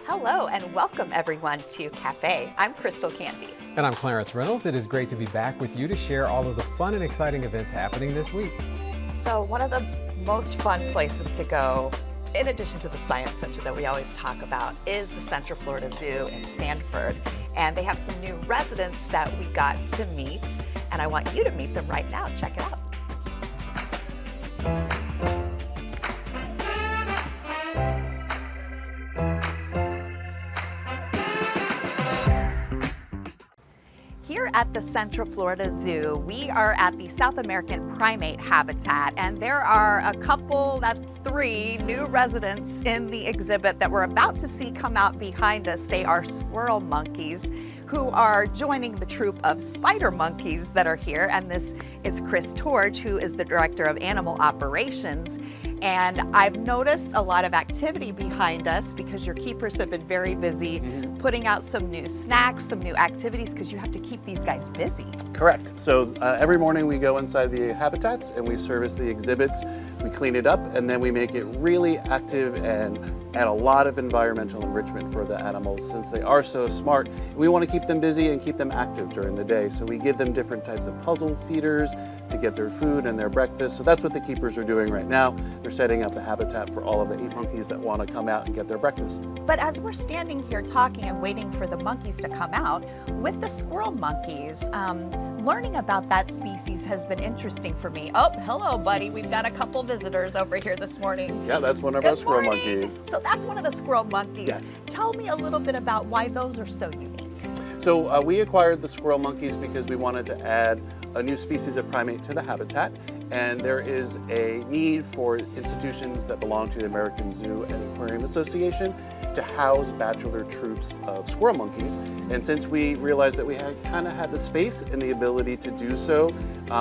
Hello and welcome everyone to Cafe. I'm Crystal Candy. And I'm Clarence Reynolds. It is great to be back with you to share all of the fun and exciting events happening this week. So one of the most fun places to go, in addition to the Science Center that we always talk about, is the Central Florida Zoo in Sanford. And they have some new residents that we got to meet, and I want you to meet them right now. Check it out. Here at the Central Florida Zoo, we are at the South American primate habitat, and there are a couple, that's 3 new residents in the exhibit that we're about to see come out behind us. They are squirrel monkeys who are joining the troop of spider monkeys that are here, and this is Chris Torge, who is the Director of Animal Operations. And I've noticed a lot of activity behind us because your keepers have been very busy putting out some new snacks, some new activities, because you have to keep these guys busy. Correct. So every morning we go inside the habitats and we service the exhibits, we clean it up, and then we make it really active and add a lot of environmental enrichment for the animals since they are so smart. We want to keep them busy and keep them active during the day. So we give them different types of puzzle feeders to get their food and their breakfast. So that's what the keepers are doing right now. They're setting up the habitat for all of the 8 monkeys that want to come out and get their breakfast. But as we're standing here talking and waiting for the monkeys to come out, with the squirrel monkeys, learning about that species has been interesting for me. Oh, hello, buddy. We've got a couple visitors over here this morning. Yeah, that's one of our squirrel monkeys. So that's one of the squirrel monkeys. Yes. Tell me a little bit about why those are so unique. So we acquired the squirrel monkeys because we wanted to add a new species of primate to the habitat, and there is a need for institutions that belong to the American Zoo and Aquarium Association to house bachelor troops of squirrel monkeys. And since we realized that we had kind of had the space and the ability to do so,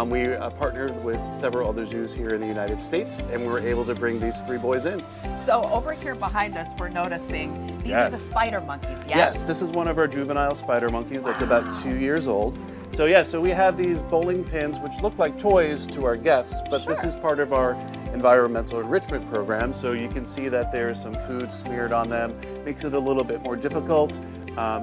we partnered with several other zoos here in the United States, and we were able to bring these 3 boys in. So over here behind us, we're noticing these are the spider monkeys, yes? Yes, this is one of our juvenile spider monkeys that's about 2 years old. So yeah, so we have these bowling pins which look like toys to our guests, but this is part of our environmental enrichment program. So you can see that there's some food smeared on them, makes it a little bit more difficult.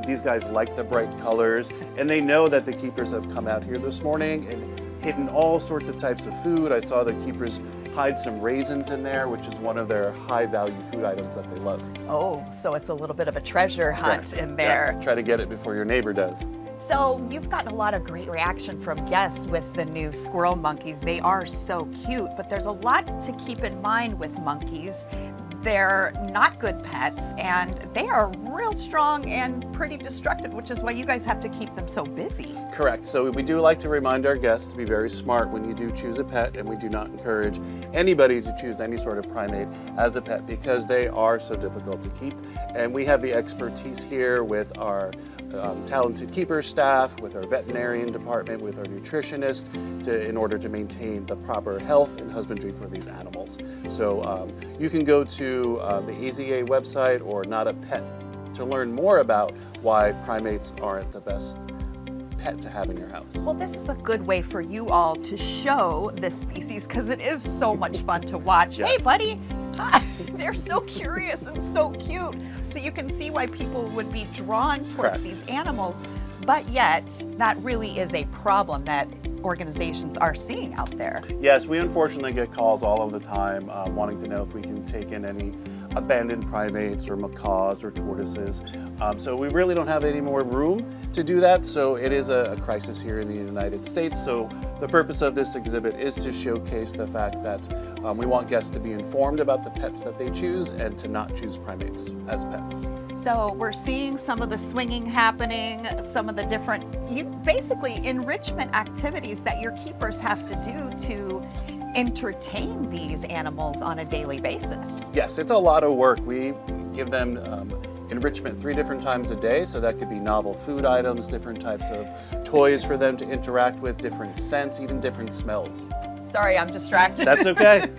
These guys like the bright colors, and they know that the keepers have come out here this morning and hidden all sorts of types of food. I saw the keepers hide some raisins in there, which is one of their high value food items that they love. Oh, so it's a little bit of a treasure hunt in there. Yes. Try to get it before your neighbor does. So you've gotten a lot of great reaction from guests with the new squirrel monkeys. They are so cute, but there's a lot to keep in mind with monkeys. They're not good pets, and they are real strong and pretty destructive, which is why you guys have to keep them so busy. Correct. So we do like to remind our guests to be very smart when you do choose a pet, and we do not encourage anybody to choose any sort of primate as a pet because they are so difficult to keep. And we have the expertise here with our talented keeper staff, with our veterinarian department, with our nutritionist, in order to maintain the proper health and husbandry for these animals. So you can go to the AZA website or Not a Pet to learn more about why primates aren't the best pet to have in your house. Well, this is a good way for you all to show this species because it is so much fun to watch. Yes. Hey, buddy. Hi. They're so curious and so cute. So you can see why people would be drawn towards these animals. But yet, that really is a problem that organizations are seeing out there. Yes, we unfortunately get calls all of the time wanting to know if we can take in any abandoned primates or macaws or tortoises. So we really don't have any more room to do that. So it is a crisis here in the United States. So the purpose of this exhibit is to showcase the fact that we want guests to be informed about the pets that they choose and to not choose primates as pets. So we're seeing some of the swinging happening, some of the different, basically enrichment activities that your keepers have to do to entertain these animals on a daily basis. Yes, it's a lot of work. We give them enrichment 3 different times a day, so that could be novel food items, different types of toys for them to interact with, different scents, even different smells. Sorry, I'm distracted. That's okay.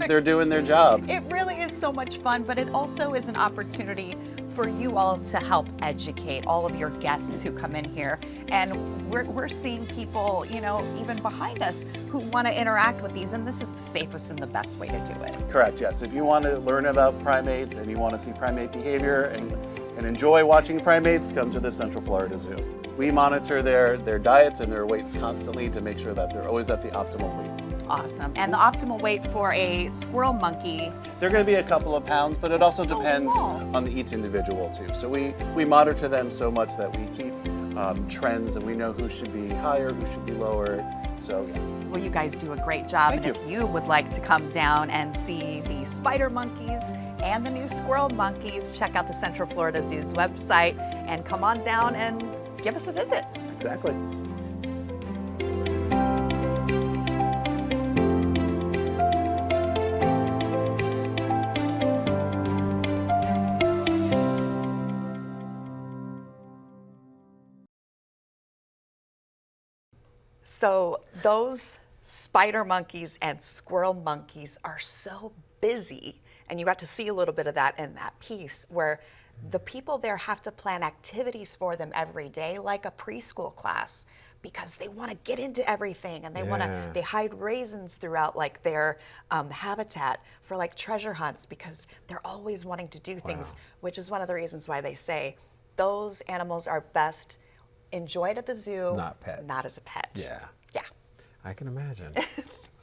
They're doing their job. It really is so much fun, but it also is an opportunity for you all to help educate all of your guests who come in here. And we're seeing people, even behind us who want to interact with these, and this is the safest and the best way to do it. Correct, yes. If you want to learn about primates and you want to see primate behavior and and enjoy watching primates, come to the Central Florida Zoo. We monitor their diets and their weights constantly to make sure that they're always at the optimal weight. Awesome. And the optimal weight for a squirrel monkey? They're going to be a couple of pounds, but it also So depends small. on each individual too. So we monitor them so much that we keep trends and we know who should be higher, who should be lower. So yeah. Well, you guys do a great job. Thank and you. if you would like to come down and see the spider monkeys and the new squirrel monkeys, check out the Central Florida Zoo's website and come on down and give us a visit. Exactly. So those spider monkeys and squirrel monkeys are so busy, and you got to see a little bit of that in that piece where the people there have to plan activities for them every day, like a preschool class, because they want to get into everything and they hide raisins throughout like their habitat for like treasure hunts because they're always wanting to do things, which is one of the reasons why they say those animals are best enjoyed at the zoo, Not pets. not as a pet. Yeah. Yeah. I can imagine.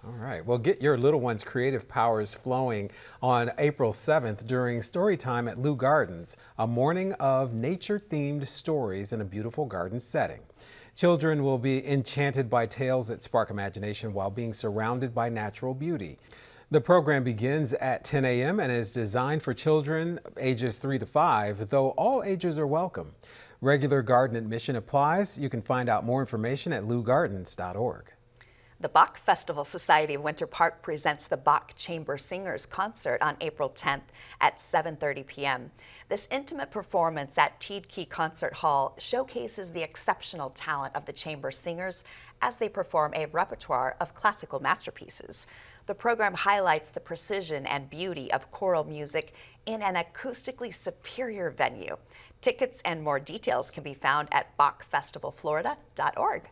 All right. Well, get your little one's creative powers flowing on April 7th during story time at Lou Gardens, a morning of nature-themed stories in a beautiful garden setting. Children will be enchanted by tales that spark imagination while being surrounded by natural beauty. The program begins at 10 a.m. and is designed for children ages 3 to 5, though all ages are welcome. Regular garden admission applies. You can find out more information at lougardens.org. The Bach Festival Society of Winter Park presents the Bach Chamber Singers concert on April 10th at 7:30 p.m. This intimate performance at Teed Key Concert Hall showcases the exceptional talent of the chamber singers as they perform a repertoire of classical masterpieces. The program highlights the precision and beauty of choral music in an acoustically superior venue. Tickets and more details can be found at bachfestivalflorida.org.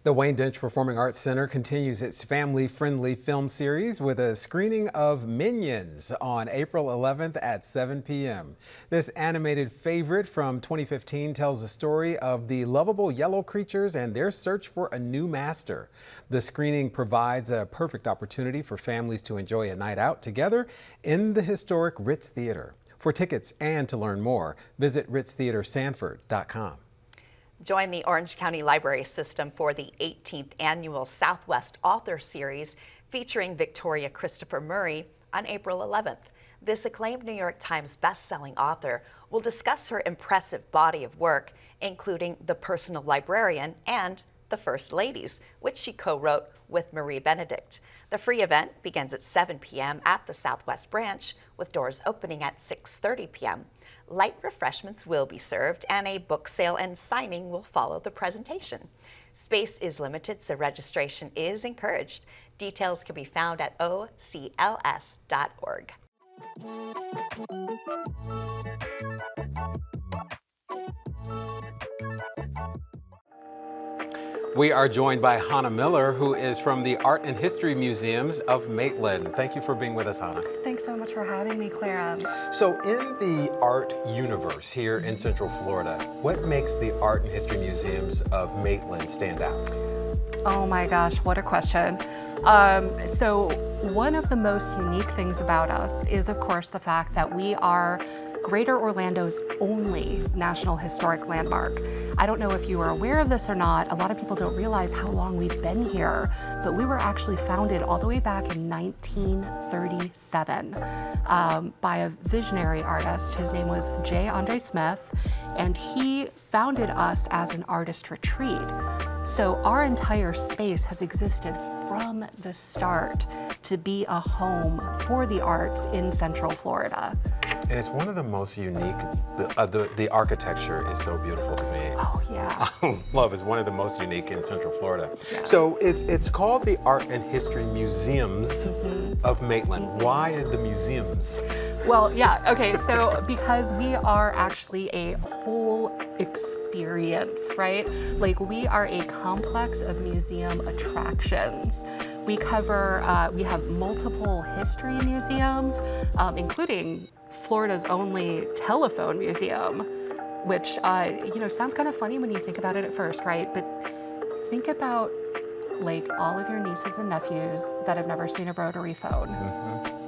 The Wayne Dench Performing Arts Center continues its family-friendly film series with a screening of Minions on April 11th at 7 p.m. This animated favorite from 2015 tells the story of the lovable yellow creatures and their search for a new master. The screening provides a perfect opportunity for families to enjoy a night out together in the historic Ritz Theater. For tickets and to learn more, visit ritztheatersanford.com. Join the Orange County Library System for the 18th Annual Southwest Author Series featuring Victoria Christopher Murray on April 11th. This acclaimed New York Times best-selling author will discuss her impressive body of work, including The Personal Librarian and The First Ladies, which she co-wrote with Marie Benedict. The free event begins at 7 p.m. at the Southwest Branch, with doors opening at 6:30 p.m. Light refreshments will be served, and a book sale and signing will follow the presentation. Space is limited, so registration is encouraged. Details can be found at ocls.org. We are joined by Hannah Miller, who is from the Art and History Museums of Maitland. Thank you for being with us, Hannah. Thanks so much for having me, Clarence. So in the art universe here in Central Florida, what makes the Art and History Museums of Maitland stand out? Oh my gosh, what a question. So one of the most unique things about us is, of course, the fact that we are Greater Orlando's only National Historic Landmark. I don't know if you are aware of this or not. A lot of people don't realize how long we've been here, but we were actually founded all the way back in 1937 by a visionary artist. His name was J. Andre Smith, and he founded us as an artist retreat. So our entire space has existed from the start to be a home for the arts in Central Florida. And it's one of the most unique, the architecture is so beautiful to me. Oh yeah. Love is one of the most unique in Central Florida. Yeah. So it's called the Art and History Museums of Maitland. Why the museums? Well, yeah, okay, so because we are actually a whole experience, right? Like we are a complex of museum attractions. We cover, we have multiple history museums, including Florida's only telephone museum, which sounds kind of funny when you think about it at first, right? But think about like all of your nieces and nephews that have never seen a rotary phone.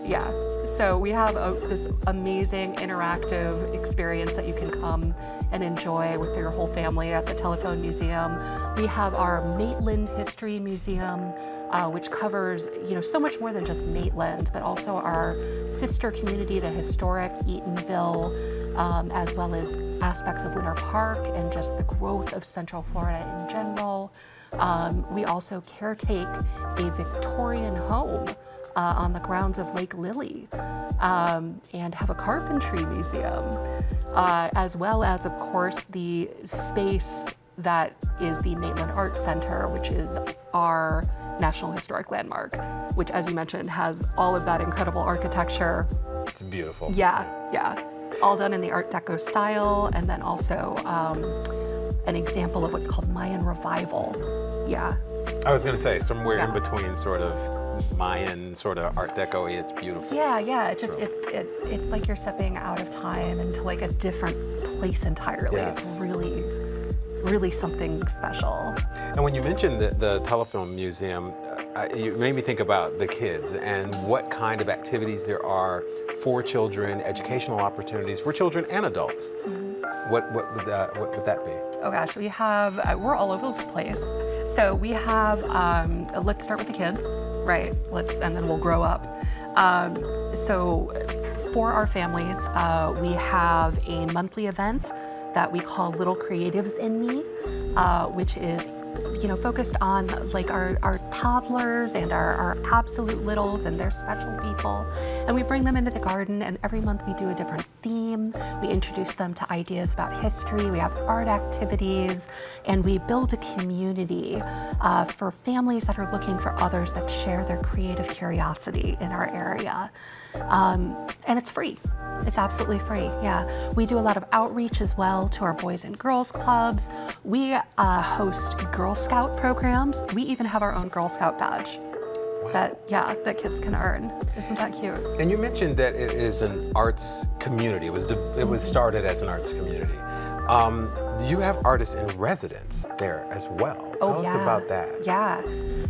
Yeah. So we have this amazing interactive experience that you can come and enjoy with your whole family at the Telephone Museum. We have our Maitland History Museum, which covers so much more than just Maitland, but also our sister community, the historic Eatonville, as well as aspects of Winter Park and just the growth of Central Florida in general. We also caretake a Victorian home on the grounds of Lake Lily, and have a carpentry museum, as well as, of course, the space that is the Maitland Art Center, which is our National Historic Landmark, which, as you mentioned, has all of that incredible architecture. It's beautiful. Yeah. All done in the Art Deco style, and then also an example of what's called Mayan Revival. Yeah. I was going to say, somewhere in between sort of Mayan, sort of Art Deco, it's beautiful. Yeah. It's like you're stepping out of time into like a different place entirely. Yes. It's really something special. And when you mentioned the Telephone Museum, you made me think about the kids and what kind of activities there are for children, educational opportunities for children and adults. What would that be? Oh gosh, we're all over the place. So we have, let's start with the kids, right? And then we'll grow up. So for our families, we have a monthly event that we call Little Creatives in Need, which is focused on like our toddlers and our absolute littles and their special people. And we bring them into the garden, and every month we do a different theme. We introduce them to ideas about history. We have art activities, and we build a community for families that are looking for others that share their creative curiosity in our area. And it's free. It's absolutely free, yeah. We do a lot of outreach as well to our Boys and Girls Clubs. We host Girl Scout programs. We even have our own Girl Scout badge. Wow. that kids can earn. Isn't that cute? And you mentioned that it is an arts community. It was started as an arts community. You have artists in residence there as well. Tell us about that. Yeah.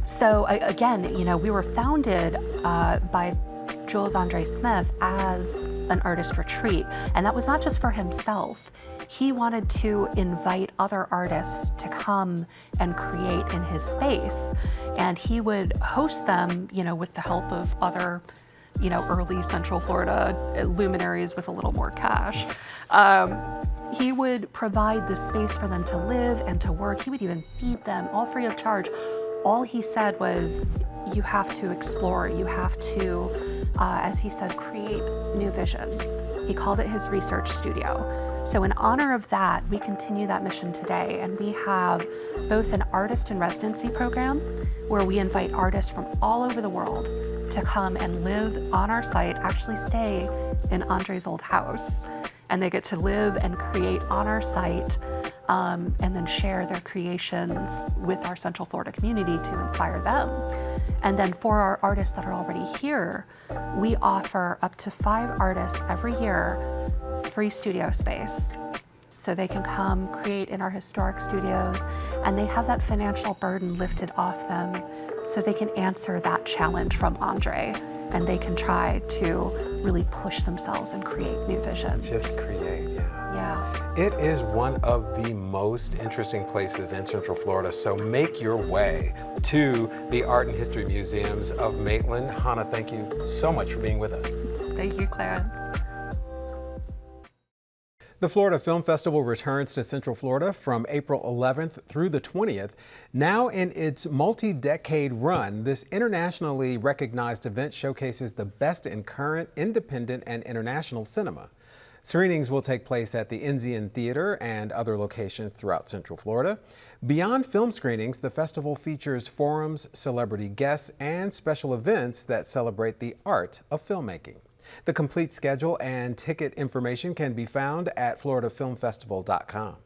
So again, we were founded by Jules Andre Smith as an artist retreat, and that was not just for himself. He wanted to invite other artists to come and create in his space, and he would host them, with the help of other, early Central Florida luminaries with a little more cash. He would provide the space for them to live and to work. He would even feed them, all free of charge. All he said was, you have to explore, you have to, as he said, create new visions. He called it his research studio. So in honor of that, we continue that mission today, and we have both an artist in residency program where we invite artists from all over the world to come and live on our site, actually stay in Andre's old house, and they get to live and create on our site, and then share their creations with our Central Florida community to inspire them. And then for our artists that are already here, we offer up to 5 artists every year free studio space. So they can come create in our historic studios, and they have that financial burden lifted off them so they can answer that challenge from Andre, and they can try to really push themselves and create new visions. Just create, yeah. Yeah. It is one of the most interesting places in Central Florida, so make your way to the Art and History Museums of Maitland. Hannah, thank you so much for being with us. Thank you, Clarence. The Florida Film Festival returns to Central Florida from April 11th through the 20th. Now in its multi-decade run, this internationally recognized event showcases the best in current, independent, and international cinema. Screenings will take place at the Enzian Theater and other locations throughout Central Florida. Beyond film screenings, the festival features forums, celebrity guests, and special events that celebrate the art of filmmaking. The complete schedule and ticket information can be found at floridafilmfestival.com.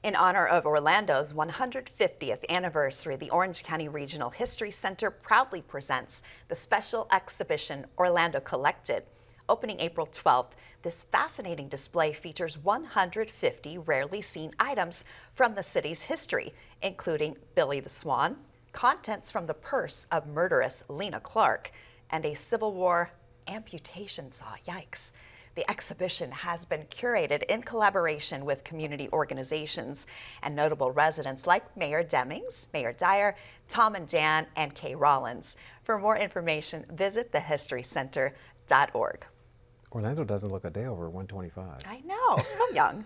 In honor of Orlando's 150th anniversary, the Orange County Regional History Center proudly presents the special exhibition Orlando Collected, Opening April 12th, this fascinating display features 150 rarely seen items from the city's history, including Billy the Swan, contents from the purse of murderess Lena Clark, and a Civil War amputation saw. Yikes. The exhibition has been curated in collaboration with community organizations and notable residents like Mayor Demings, Mayor Dyer, Tom and Dan, and Kay Rollins. For more information, visit thehistorycenter.org. Orlando doesn't look a day over 125. I know, so young.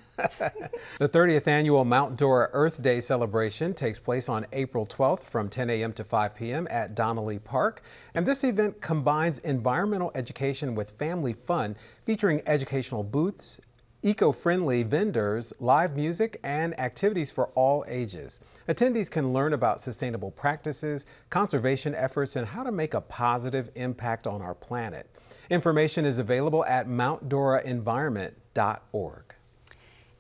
The 30th annual Mount Dora Earth Day celebration takes place on April 12th from 10 a.m. to 5 p.m. at Donnelly Park. And this event combines environmental education with family fun, featuring educational booths, eco-friendly vendors, live music, and activities for all ages. Attendees can learn about sustainable practices, conservation efforts, and how to make a positive impact on our planet. Information is available at mountdoraenvironment.org.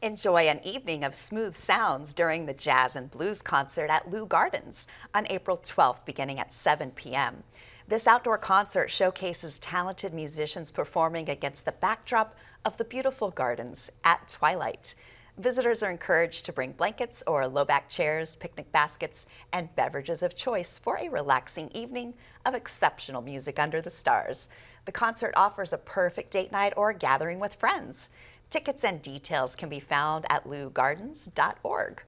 Enjoy an evening of smooth sounds during the Jazz and Blues concert at Lou Gardens on April 12th, beginning at 7 p.m. This outdoor concert showcases talented musicians performing against the backdrop of the beautiful gardens at twilight. Visitors are encouraged to bring blankets or low-back chairs, picnic baskets, and beverages of choice for a relaxing evening of exceptional music under the stars. The concert offers a perfect date night or gathering with friends. Tickets and details can be found at lougardens.org.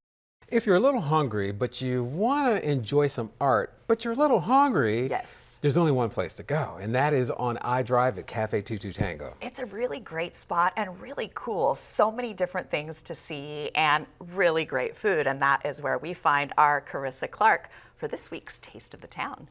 If you're a little hungry, but you want to enjoy some art, but you're a little hungry, Yes. there's only one place to go, and that is on iDrive at Cafe Tutu Tango. It's a really great spot and really cool. So many different things to see and really great food. And that is where we find our Carissa Clark for this week's Taste of the Town.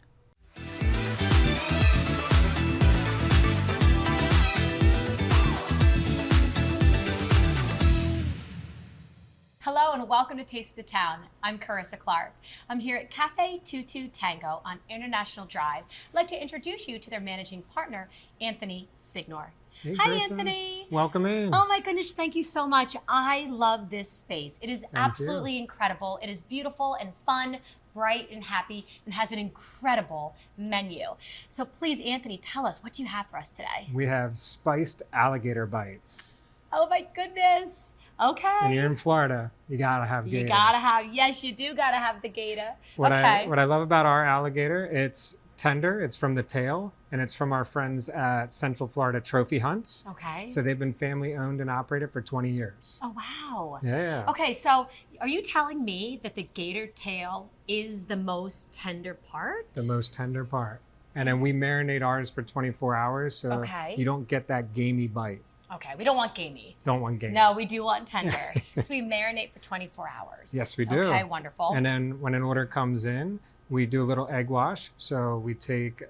Hello and welcome to Taste of the Town. I'm Carissa Clark. I'm here at Cafe Tutu Tango on International Drive. I'd like to introduce you to their managing partner, Anthony Signor. Hey, Hi, Carissa. Anthony. Welcome in. Oh my goodness, thank you so much. I love this space. It is absolutely incredible. It is beautiful and fun, bright and happy, and has an incredible menu. So please, Anthony, tell us, what do you have for us today? We have spiced alligator bites. Oh my goodness. Okay. And you're in Florida, you gotta have gator. You gotta have, yes, you do gotta have the gator. What okay. I love about our alligator, it's tender, it's from the tail, and it's from our friends at Central Florida Trophy Hunts. Okay. So they've been family owned and operated for 20 years. Oh, wow. Yeah. Okay, so are you telling me that the gator tail is the most tender part? The most tender part. And then we marinate ours for 24 hours, so Okay. you don't get that gamey bite. Okay, we don't want gamey. Don't want gamey. No, we do want tender. So we marinate for 24 hours. Yes, we do. Okay, wonderful. And then when an order comes in, we do a little egg wash. So we take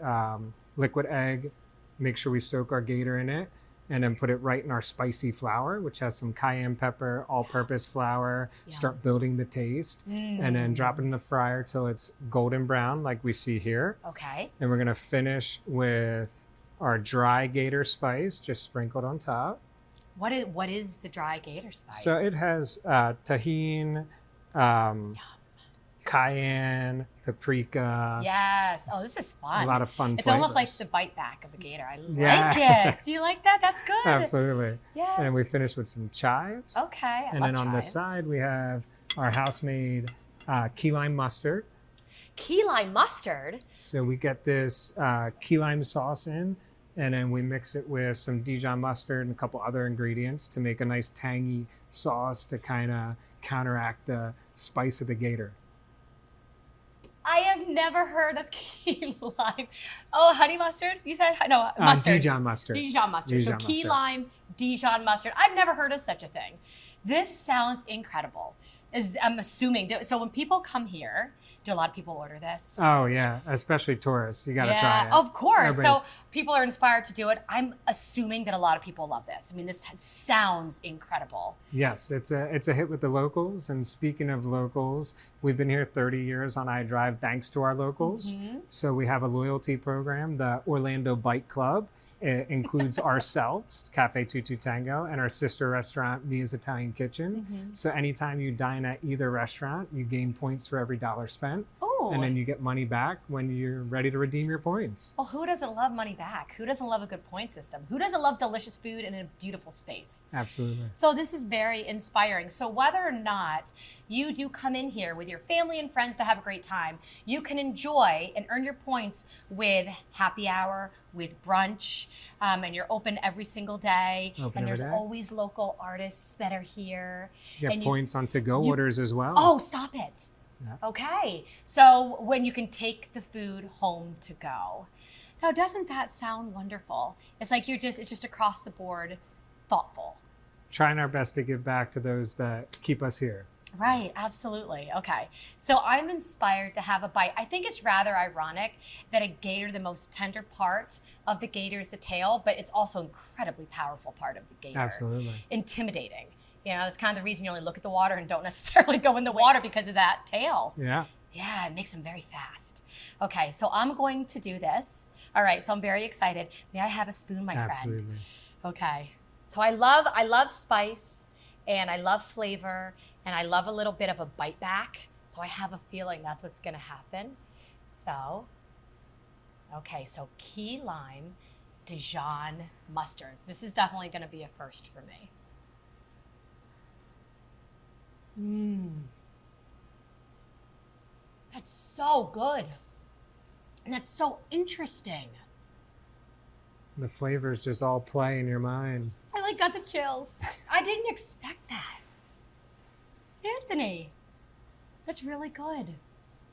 liquid egg, make sure we soak our gator in it, and then put it right in our spicy flour, which has some cayenne pepper, all-purpose flour, Yeah. start building the taste, and then drop it in the fryer till it's golden brown like we see here. Okay. Then we're gonna finish with our dry gator spice, just sprinkled on top. What is the dry gator spice? So it has tahini, cayenne, paprika. Yes. Oh, this is fun. A lot of fun It's flavors. almost like the bite back of a gator. I Yeah. like it. Do you like that? That's good. Absolutely. Yes. And then we finish with some chives. Okay. I And love then on the chives. side, we have our house-made key lime mustard. Key lime mustard. So we get this key lime sauce in, and then we mix it with some Dijon mustard and a couple other ingredients to make a nice tangy sauce to kind of counteract the spice of the gator. I have never heard of key lime. Oh, honey mustard? You said no mustard. Dijon mustard. Dijon mustard. Dijon So key mustard. lime, Dijon mustard. I've never heard of such a thing. This sounds incredible. I'm assuming. So when people come here, do a lot of people order this? Oh yeah, especially tourists. You got to try it. Of course. Everybody- So people are inspired to do it. I'm assuming that a lot of people love this. I mean, this sounds incredible. Yes, it's a hit with the locals. And speaking of locals, we've been here 30 years on iDrive thanks to our locals. So we have a loyalty program, the Orlando Bike Club. It includes ourselves, Cafe Tutu Tango, and our sister restaurant, Mia's Italian Kitchen. So anytime you dine at either restaurant, you gain points for every dollar spent. Oh, Ooh. And then you get money back when you're ready to redeem your points. Well, who doesn't love money back? Who doesn't love a good point system? Who doesn't love delicious food in a beautiful space? Absolutely. So this is very inspiring. So whether or not you do come in here with your family and friends to have a great time, you can enjoy and earn your points with happy hour, with brunch, and you're open every single day. Open and there's every day. always local artists that are here. You get and points on to-go orders as well. Oh, stop it. Yeah. Okay. So when you can take the food home to go. Now, doesn't that sound wonderful? It's like it's just across the board thoughtful. Trying our best to give back to those that keep us here. Right, absolutely. Okay. So I'm inspired to have a bite. I think it's rather ironic that a gator, the most tender part of the gator is the tail, but it's also an incredibly powerful part of the gator. Absolutely. Intimidating. You know, that's kind of the reason you only look at the water and don't necessarily go in the water because of that tail. Yeah. Yeah, it makes them very fast. Okay, so I'm going to do this. All right, so I'm very excited. May I have a spoon, my friend? Absolutely. Okay. So I love spice and I love flavor and I love a little bit of a bite back. So I have a feeling that's what's gonna happen. So, okay, so key lime Dijon mustard. This is definitely gonna be a first for me. That's so good. And that's so interesting. The flavors just all play in your mind. I like got the chills. I didn't expect that. Anthony, that's really good.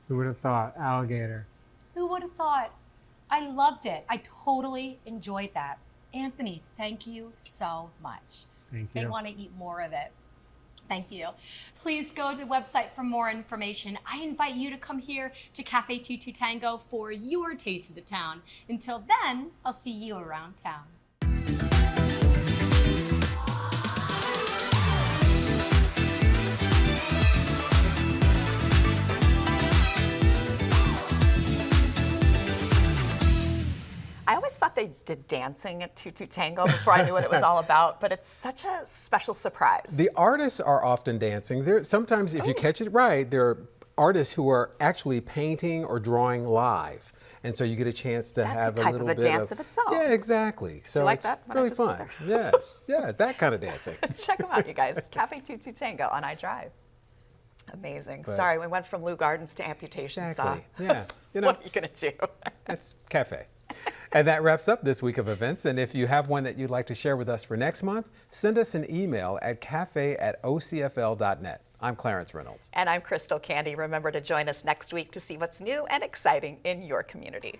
Who would have thought? Alligator. Who would have thought? I loved it. I totally enjoyed that. Anthony, thank you so much. Thank They you. want to eat more of it. Thank you. Please go to the website for more information. I invite you to come here to Cafe Tutu Tango for your taste of the town. Until then, I'll see you around town. I always thought they did dancing at Tutu Tango before I knew what it was all about, but it's such a special surprise. The artists are often dancing. Sometimes, if you catch it right, there are artists who are actually painting or drawing live. And so you get a chance to That's a have type of little a bit dance of its own. Yeah, exactly. So like it's that, what I really just fun. did Yes, yeah, that kind of dancing. Check them out, you guys. Cafe Tutu Tango on iDrive. Amazing. But- Sorry, we went from Lou Gardens to amputation Exactly. saw. Yeah. You know, What are you going to do? it's cafe. And that wraps up this week of events. And if you have one that you'd like to share with us for next month, send us an email at cafe@ocfl.net. I'm Clarence Reynolds. And I'm Crystal Candy. Remember to join us next week to see what's new and exciting in your community.